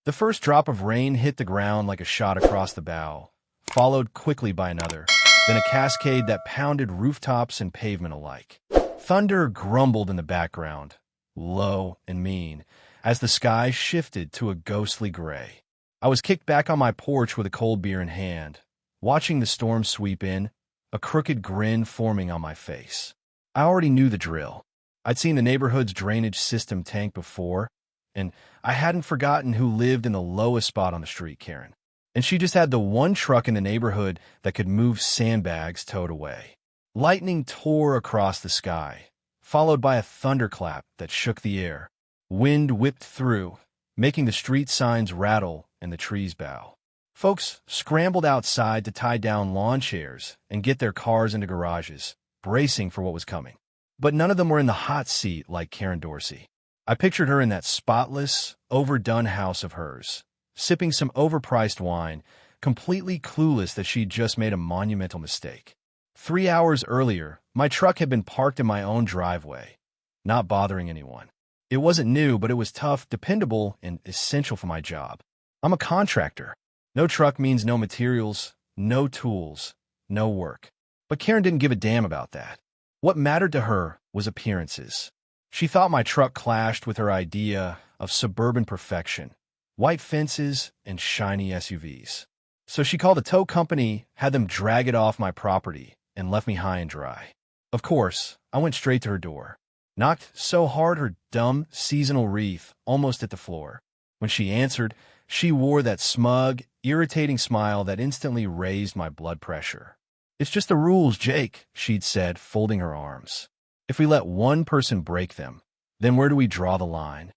The first drop of rain hit the ground like a shot across the bow, followed quickly by another, then a cascade that pounded rooftops and pavement alike. Thunder grumbled in the background, low and mean, as the sky shifted to a ghostly gray. I was kicked back on my porch with a cold beer in hand, watching the storm sweep in, a crooked grin forming on my face. I already knew the drill. I'd seen the neighborhood's drainage system tank before, and I hadn't forgotten who lived in the lowest spot on the street, Karen. And she just had the one truck in the neighborhood that could move sandbags towed away. Lightning tore across the sky, followed by a thunderclap that shook the air. Wind whipped through, making the street signs rattle and the trees bow. Folks scrambled outside to tie down lawn chairs and get their cars into garages, bracing for what was coming. But none of them were in the hot seat like Karen Dorsey. I pictured her in that spotless, overdone house of hers, sipping some overpriced wine, completely clueless that she'd just made a monumental mistake. 3 hours earlier, my truck had been parked in my own driveway, not bothering anyone. It wasn't new, but it was tough, dependable, and essential for my job. I'm a contractor. No truck means no materials, no tools, no work. But Karen didn't give a damn about that. What mattered to her was appearances. She thought my truck clashed with her idea of suburban perfection, white fences and shiny SUVs. So she called a tow company, had them drag it off my property, and left me high and dry. Of course, I went straight to her door, knocked so hard her dumb seasonal wreath almost hit the floor. When she answered, she wore that smug, irritating smile that instantly raised my blood pressure. "It's just the rules, Jake," she'd said, folding her arms. "If we let one person break them, then where do we draw the line?"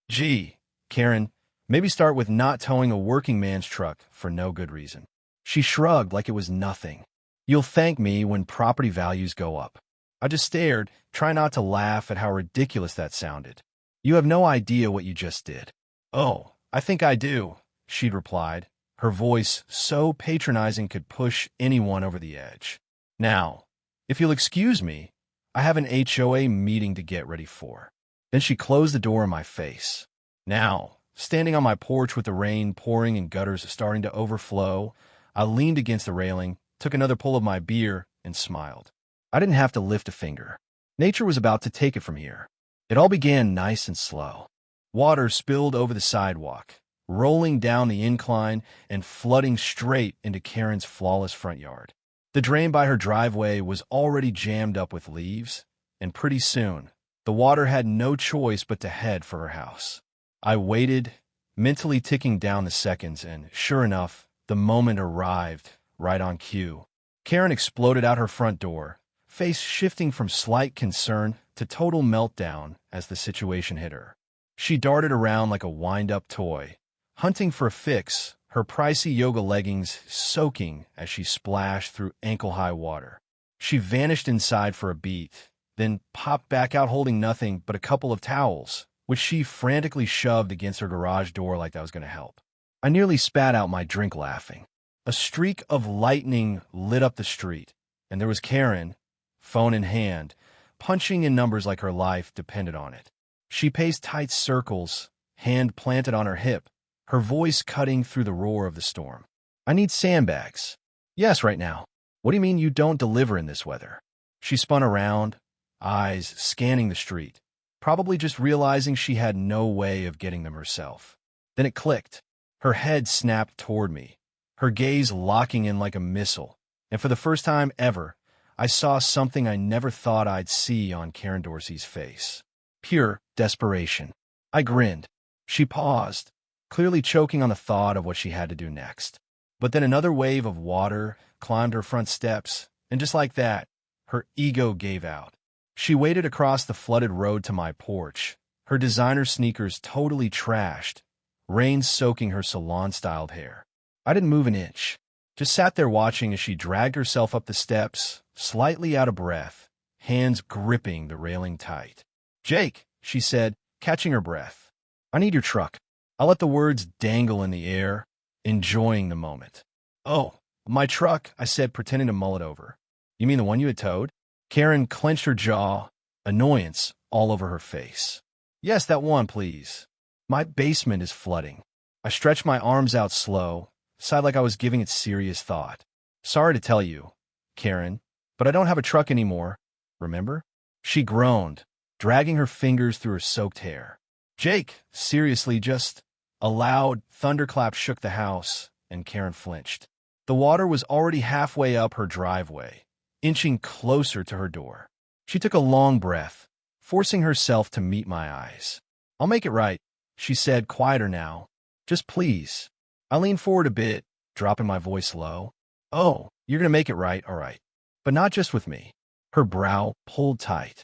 Gee, Karen, maybe start with not towing a working man's truck for no good reason. She shrugged like it was nothing. "You'll thank me when property values go up." I just stared, trying not to laugh at how ridiculous that sounded. "You have no idea what you just did." "Oh, I think I do," she'd replied, her voice so patronizing could push anyone over the edge. "Now, if you'll excuse me, I have an HOA meeting to get ready for." Then she closed the door in my face. Now, standing on my porch with the rain pouring and gutters starting to overflow, I leaned against the railing, took another pull of my beer, and smiled. I didn't have to lift a finger. Nature was about to take it from here. It all began nice and slow. Water spilled over the sidewalk, rolling down the incline and flooding straight into Karen's flawless front yard. The drain by her driveway was already jammed up with leaves, and pretty soon, the water had no choice but to head for her house. I waited, mentally ticking down the seconds, and sure enough, the moment arrived, right on cue. Karen exploded out her front door, face shifting from slight concern to total meltdown as the situation hit her. She darted around like a wind-up toy, hunting for a fix, her pricey yoga leggings soaking as she splashed through ankle-high water. She vanished inside for a beat, then popped back out holding nothing but a couple of towels, which she frantically shoved against her garage door like that was going to help. I nearly spat out my drink laughing. A streak of lightning lit up the street, and there was Karen, phone in hand, punching in numbers like her life depended on it. She paced tight circles, hand planted on her hip, her voice cutting through the roar of the storm. "I need sandbags." "Yes, right now." "What do you mean you don't deliver in this weather?" She spun around, eyes scanning the street, probably just realizing she had no way of getting them herself. Then it clicked. Her head snapped toward me, her gaze locking in like a missile, and for the first time ever, I saw something I never thought I'd see on Karen Dorsey's face. Pure desperation. I grinned. She paused, clearly choking on the thought of what she had to do next. But then another wave of water climbed her front steps, and just like that, her ego gave out. She waded across the flooded road to my porch, her designer sneakers totally trashed, rain soaking her salon-styled hair. I didn't move an inch, just sat there watching as she dragged herself up the steps, slightly out of breath, hands gripping the railing tight. "Jake," she said, catching her breath. "I need your truck." I let the words dangle in the air, enjoying the moment. "Oh, my truck," I said, pretending to mull it over. "You mean the one you had towed?" Karen clenched her jaw, annoyance all over her face. "Yes, that one, please. My basement is flooding." I stretched my arms out slow, sighed like I was giving it serious thought. Sorry to tell you, Karen, but I don't have a truck anymore, remember? She groaned, dragging her fingers through her soaked hair. Jake, seriously, just... A loud thunderclap shook the house, and Karen flinched. The water was already halfway up her driveway, inching closer to her door. She took a long breath, forcing herself to meet my eyes. I'll make it right, she said, quieter now. Just please. I leaned forward a bit, dropping my voice low. Oh, you're gonna make it right, all right. But not just with me. Her brow pulled tight.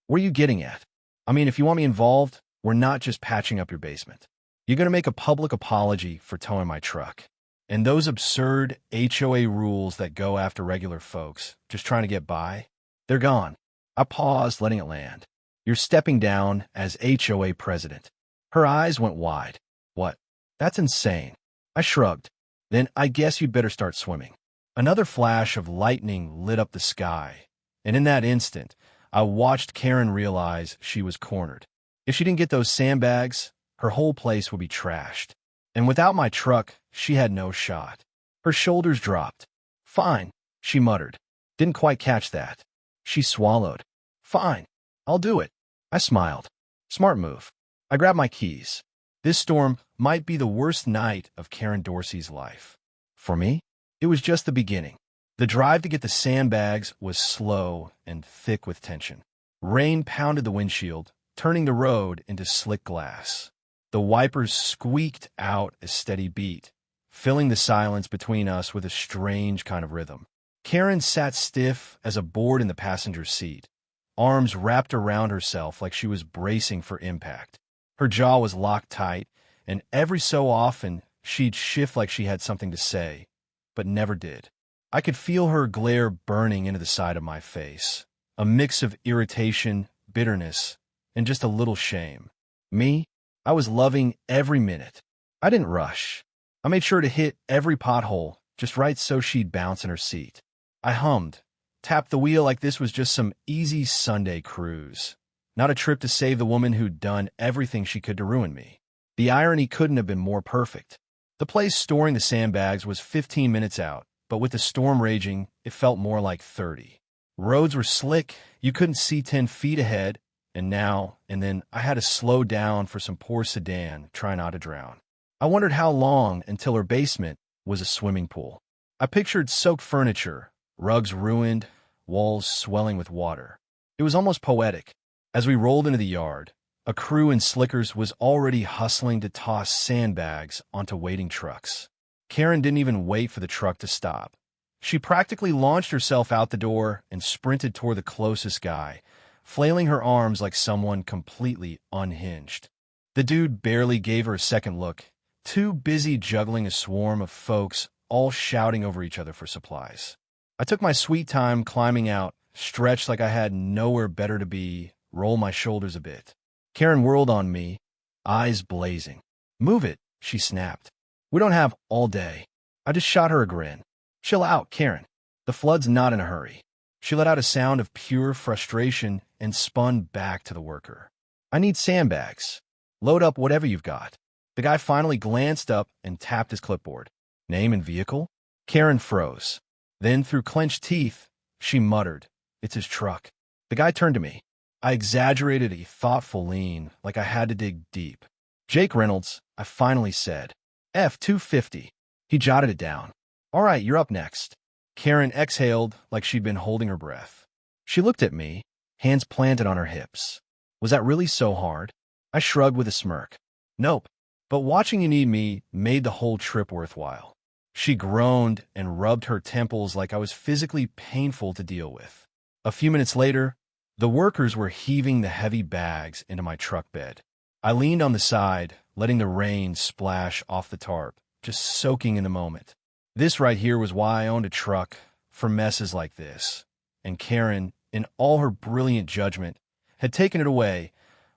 What are you getting at? I mean, if you want me involved, we're not just patching up your basement. You're gonna make a public apology for towing my truck. And those absurd HOA rules that go after regular folks, just trying to get by, they're gone. I paused, letting it land. You're stepping down as HOA president. Her eyes went wide. What? That's insane. I shrugged. Then I guess you'd better start swimming. Another flash of lightning lit up the sky, and in that instant, I watched Karen realize she was cornered. If she didn't get those sandbags, her whole place would be trashed. And without my truck, she had no shot. Her shoulders dropped. Fine, she muttered. Didn't quite catch that. She swallowed. Fine, I'll do it. I smiled. Smart move. I grabbed my keys. This storm might be the worst night of Karen Dorsey's life. For me, it was just the beginning. The drive to get the sandbags was slow and thick with tension. Rain pounded the windshield, turning the road into slick glass. The wipers squeaked out a steady beat, filling the silence between us with a strange kind of rhythm. Karen sat stiff as a board in the passenger seat, arms wrapped around herself like she was bracing for impact. Her jaw was locked tight, and every so often she'd shift like she had something to say, but never did. I could feel her glare burning into the side of my face, a mix of irritation, bitterness, and just a little shame. Me? I was loving every minute. I didn't rush. I made sure to hit every pothole just right so she'd bounce in her seat. I hummed, tapped the wheel like this was just some easy Sunday cruise, not a trip to save the woman who'd done everything she could to ruin me. The irony couldn't have been more perfect. The place storing the sandbags was 15 minutes out, but with the storm raging, it felt more like 30. Roads were slick, you couldn't see 10 feet ahead, and then I had to slow down for some poor sedan trying not to drown. I wondered how long until her basement was a swimming pool. I pictured soaked furniture, rugs ruined, walls swelling with water. It was almost poetic. As we rolled into the yard, a crew in slickers was already hustling to toss sandbags onto waiting trucks. Karen didn't even wait for the truck to stop. She practically launched herself out the door and sprinted toward the closest guy, flailing her arms like someone completely unhinged. The dude barely gave her a second look, too busy juggling a swarm of folks all shouting over each other for supplies. I took my sweet time climbing out, stretched like I had nowhere better to be, rolled my shoulders a bit. Karen whirled on me, eyes blazing. Move it, she snapped. We don't have all day. I just shot her a grin. Chill out, Karen. The flood's not in a hurry. She let out a sound of pure frustration and spun back to the worker. I need sandbags. Load up whatever you've got. The guy finally glanced up and tapped his clipboard. Name and vehicle? Karen froze. Then, through clenched teeth, she muttered, "It's his truck." The guy turned to me. I exaggerated a thoughtful lean, like I had to dig deep. Jake Reynolds, I finally said. F-250. He jotted it down. All right, you're up next. Karen exhaled like she'd been holding her breath. She looked at me, hands planted on her hips. Was that really so hard? I shrugged with a smirk. Nope, but watching you need me made the whole trip worthwhile. She groaned and rubbed her temples like I was physically painful to deal with. A few minutes later, the workers were heaving the heavy bags into my truck bed. I leaned on the side, letting the rain splash off the tarp, just soaking in the moment. This right here was why I owned a truck, for messes like this. And Karen, in all her brilliant judgment, had taken it away,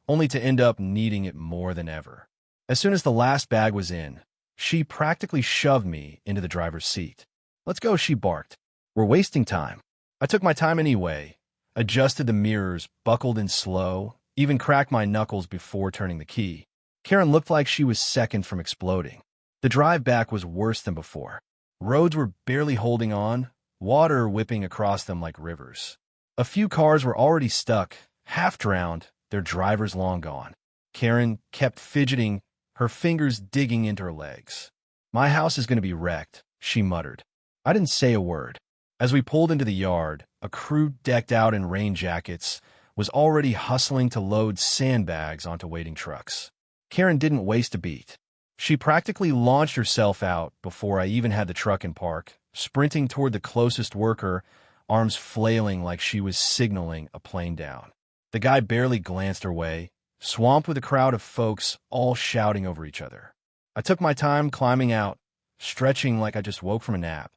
only to end up needing it more than ever. As soon as the last bag was in, she practically shoved me into the driver's seat. Let's go, she barked. We're wasting time. I took my time anyway, adjusted the mirrors, buckled in slow, even cracked my knuckles before turning the key. Karen looked like she was second from exploding. The drive back was worse than before. Roads were barely holding on, water whipping across them like rivers. A few cars were already stuck, half drowned, their drivers long gone. Karen kept fidgeting, her fingers digging into her legs. "My house is going to be wrecked," she muttered. I didn't say a word. As we pulled into the yard, a crew decked out in rain jackets was already hustling to load sandbags onto waiting trucks. Karen didn't waste a beat. She practically launched herself out before I even had the truck in park, sprinting toward the closest worker, arms flailing like she was signaling a plane down. The guy barely glanced her way, swamped with a crowd of folks all shouting over each other. I took my time climbing out, stretching like I just woke from a nap,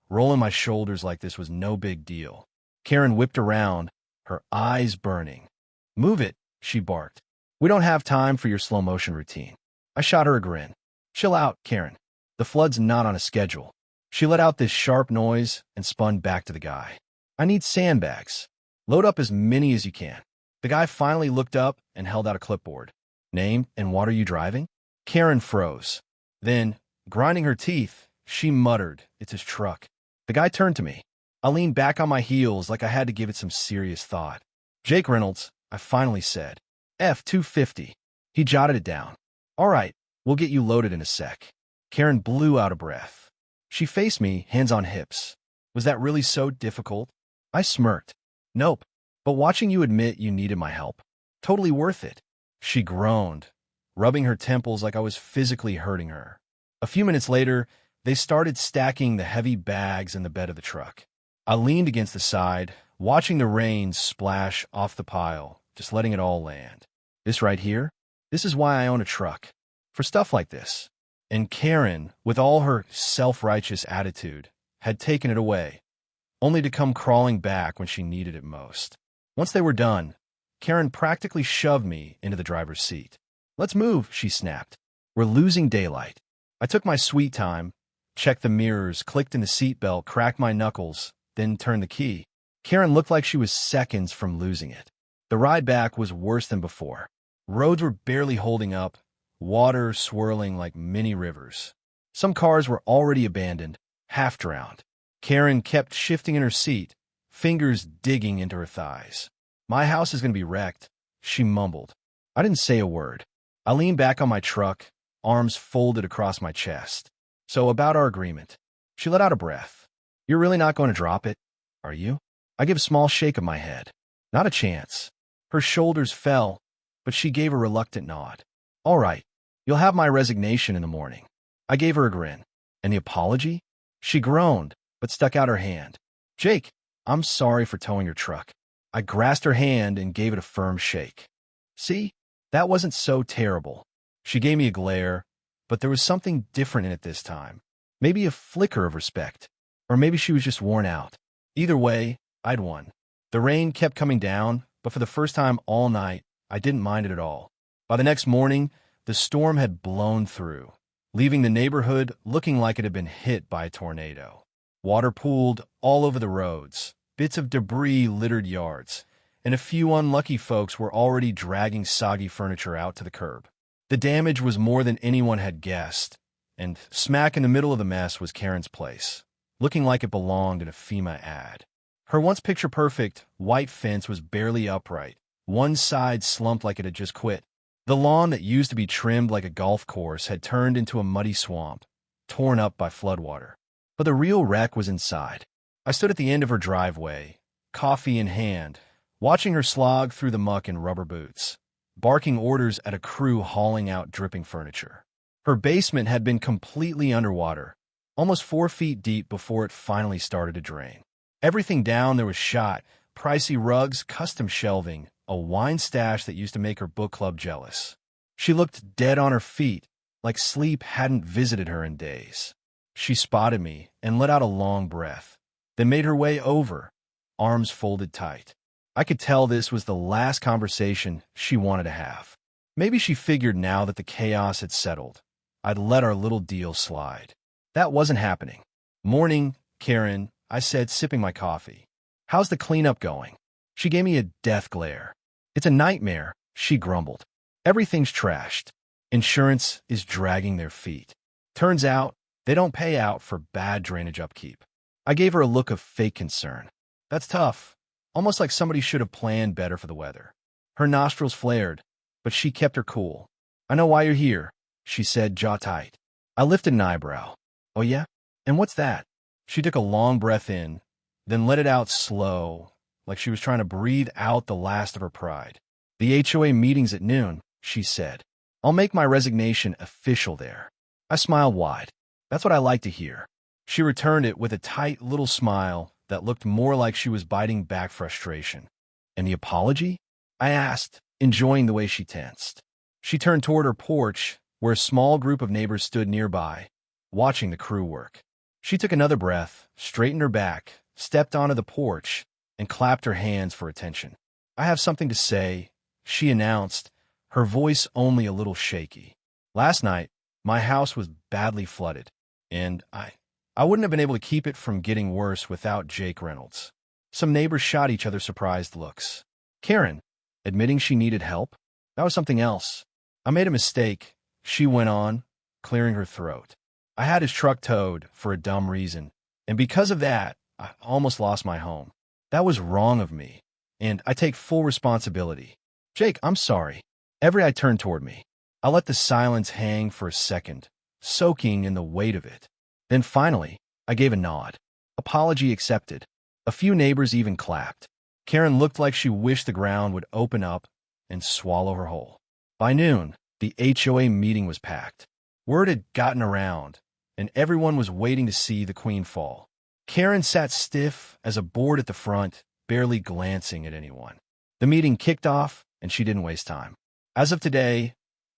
rolling my shoulders like this was no big deal. Karen whipped around, her eyes burning. "Move it," she barked. "We don't have time for your slow-motion routine." I shot her a grin. "Chill out, Karen. The flood's not on a schedule." She let out this sharp noise and spun back to the guy. "I need sandbags. Load up as many as you can." The guy finally looked up and held out a clipboard. "Name and what are you driving?" Karen froze. Then, grinding her teeth, she muttered, "It's his truck." The guy turned to me. I leaned back on my heels like I had to give it some serious thought. "Jake Reynolds," I finally said. "F-250. He jotted it down. "All right, we'll get you loaded in a sec." Karen blew out a breath. She faced me, hands on hips. "Was that really so difficult?" I smirked. "Nope, but watching you admit you needed my help. Totally worth it." She groaned, rubbing her temples like I was physically hurting her. A few minutes later, they started stacking the heavy bags in the bed of the truck. I leaned against the side, watching the rain splash off the pile, just letting it all land. "This right here? This is why I own a truck. For stuff like this." And Karen, with all her self-righteous attitude, had taken it away, only to come crawling back when she needed it most. Once they were done, Karen practically shoved me into the driver's seat. "Let's move," she snapped. "We're losing daylight." I took my sweet time, checked the mirrors, clicked in the seatbelt, cracked my knuckles, then turned the key. Karen looked like she was seconds from losing it. The ride back was worse than before. Roads were barely holding up, water swirling like mini rivers. Some cars were already abandoned, half drowned. Karen kept shifting in her seat, fingers digging into her thighs. "My house is going to be wrecked," she mumbled. I didn't say a word. I leaned back on my truck, arms folded across my chest. "So about our agreement." She let out a breath. "You're really not going to drop it, are you?" I gave a small shake of my head. "Not a chance." Her shoulders fell, but she gave a reluctant nod. "All right, you'll have my resignation in the morning." I gave her a grin. "And the apology?" She groaned, but stuck out her hand. "Jake, I'm sorry for towing your truck." I grasped her hand and gave it a firm shake. "See, that wasn't so terrible." She gave me a glare, but there was something different in it this time. Maybe a flicker of respect. Or maybe she was just worn out. Either way, I'd won. The rain kept coming down, but for the first time all night, I didn't mind it at all. By the next morning, the storm had blown through, leaving the neighborhood looking like it had been hit by a tornado. Water pooled all over the roads, bits of debris littered yards, and a few unlucky folks were already dragging soggy furniture out to the curb. The damage was more than anyone had guessed, and smack in the middle of the mess was Karen's place, looking like it belonged in a FEMA ad. Her once picture-perfect white fence was barely upright, one side slumped like it had just quit. The lawn that used to be trimmed like a golf course had turned into a muddy swamp, torn up by floodwater. But the real wreck was inside. I stood at the end of her driveway, coffee in hand, watching her slog through the muck in rubber boots, barking orders at a crew hauling out dripping furniture. Her basement had been completely underwater, almost 4 feet deep before it finally started to drain. Everything down there was shot, pricey rugs, custom shelving, a wine stash that used to make her book club jealous. She looked dead on her feet, like sleep hadn't visited her in days. She spotted me and let out a long breath, then made her way over, arms folded tight. I could tell this was the last conversation she wanted to have. Maybe she figured now that the chaos had settled, I'd let our little deal slide. That wasn't happening. "Morning, Karen," I said, sipping my coffee. "How's the cleanup going?" She gave me a death glare. "It's a nightmare," she grumbled. "Everything's trashed. Insurance is dragging their feet. Turns out, they don't pay out for bad drainage upkeep. I gave her a look of fake concern. That's tough. Almost like somebody should have planned better for the weather. Her nostrils flared, but she kept her cool. I know why you're here, she said, jaw tight. I lifted an eyebrow. Oh yeah? And what's that? She took a long breath in, then let it out slow, like she was trying to breathe out the last of her pride. The HOA meeting's at noon, she said. I'll make my resignation official there. I smiled wide. That's what I like to hear. She returned it with a tight little smile that looked more like she was biting back frustration. And the apology? I asked, enjoying the way she tensed. She turned toward her porch, where a small group of neighbors stood nearby, watching the crew work. She took another breath, straightened her back, stepped onto the porch, and clapped her hands for attention. I have something to say, she announced, her voice only a little shaky. Last night, my house was badly flooded, and I wouldn't have been able to keep it from getting worse without Jake Reynolds. Some neighbors shot each other surprised looks. Karen, admitting she needed help? That was something else. I made a mistake, she went on, clearing her throat. I had his truck towed for a dumb reason, and because of that, I almost lost my home. That was wrong of me, and I take full responsibility. Jake, I'm sorry. Every eye turned toward me. I let the silence hang for a second, soaking in the weight of it. Then finally, I gave a nod. Apology accepted. A few neighbors even clapped. Karen looked like she wished the ground would open up and swallow her whole. By noon, the HOA meeting was packed. Word had gotten around, and everyone was waiting to see the queen fall. Karen sat stiff as a board at the front, barely glancing at anyone. The meeting kicked off, and she didn't waste time. As of today,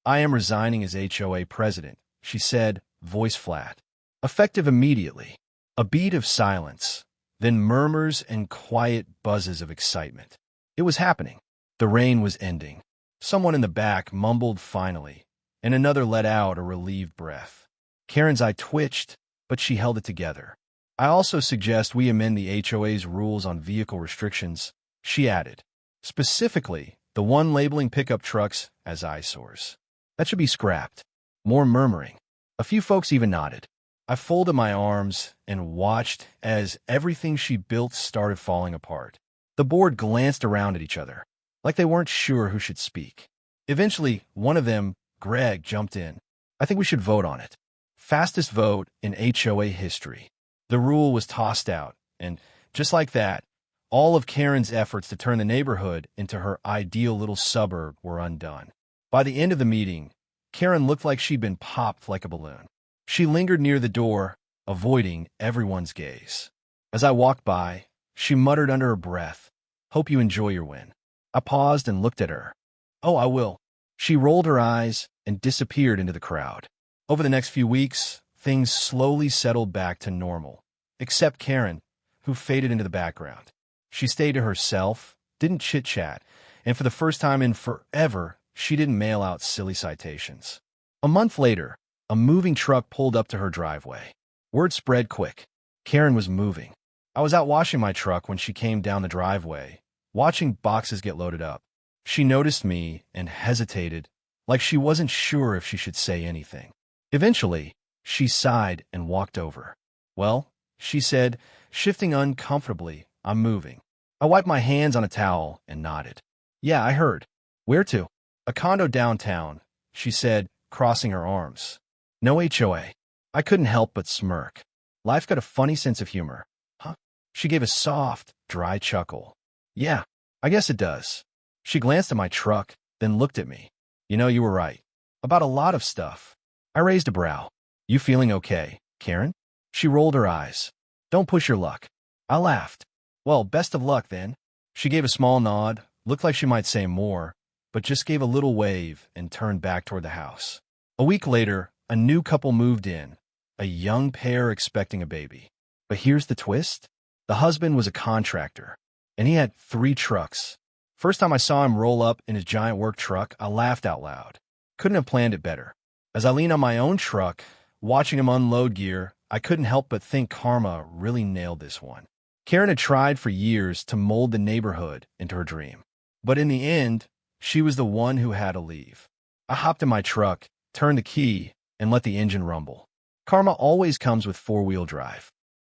I am resigning as HOA president, she said, voice flat. Effective immediately. A beat of silence, then murmurs and quiet buzzes of excitement. It was happening. The rain was ending. Someone in the back mumbled finally, and another let out a relieved breath. Karen's eye twitched, but she held it together. I also suggest we amend the HOA's rules on vehicle restrictions, she added. Specifically, the one labeling pickup trucks as eyesores. That should be scrapped. More murmuring. A few folks even nodded. I folded my arms and watched as everything she built started falling apart. The board glanced around at each other, like they weren't sure who should speak. Eventually, one of them, Greg, jumped in. I think we should vote on it. Fastest vote in HOA history. The rule was tossed out, and just like that, all of Karen's efforts to turn the neighborhood into her ideal little suburb were undone. By the end of the meeting, Karen looked like she'd been popped like a balloon. She lingered near the door, avoiding everyone's gaze. As I walked by, she muttered under her breath, "Hope you enjoy your win." I paused and looked at her. "Oh, I will." She rolled her eyes and disappeared into the crowd. Over the next few weeks, things slowly settled back to normal, except Karen, who faded into the background. She stayed to herself, didn't chit-chat, and for the first time in forever, she didn't mail out silly citations. A month later, a moving truck pulled up to her driveway. Word spread quick. Karen was moving. I was out washing my truck when she came down the driveway, watching boxes get loaded up. She noticed me and hesitated, like she wasn't sure if she should say anything. Eventually, she sighed and walked over. "Well," she said, shifting uncomfortably, "I'm moving." I wiped my hands on a towel and nodded. "Yeah, I heard." "Where to?" "A condo downtown," she said, crossing her arms. "No HOA." I couldn't help but smirk. Life got a funny sense of humor. Huh? She gave a soft, dry chuckle. "Yeah, I guess it does." She glanced at my truck, then looked at me. "You know, you were right. About a lot of stuff." I raised a brow. "You feeling okay, Karen?" She rolled her eyes. "Don't push your luck." I laughed. "Well, best of luck, then." She gave a small nod, looked like she might say more, but just gave a little wave and turned back toward the house. A week later, a new couple moved in, a young pair expecting a baby. But here's the twist. The husband was a contractor, and he had 3 trucks. First time I saw him roll up in his giant work truck, I laughed out loud. Couldn't have planned it better. As I leaned on my own truck, watching him unload gear, I couldn't help but think karma really nailed this one. Karen had tried for years to mold the neighborhood into her dream. But in the end, she was the one who had to leave. I hopped in my truck, turned the key, and let the engine rumble. Karma always comes with four-wheel drive.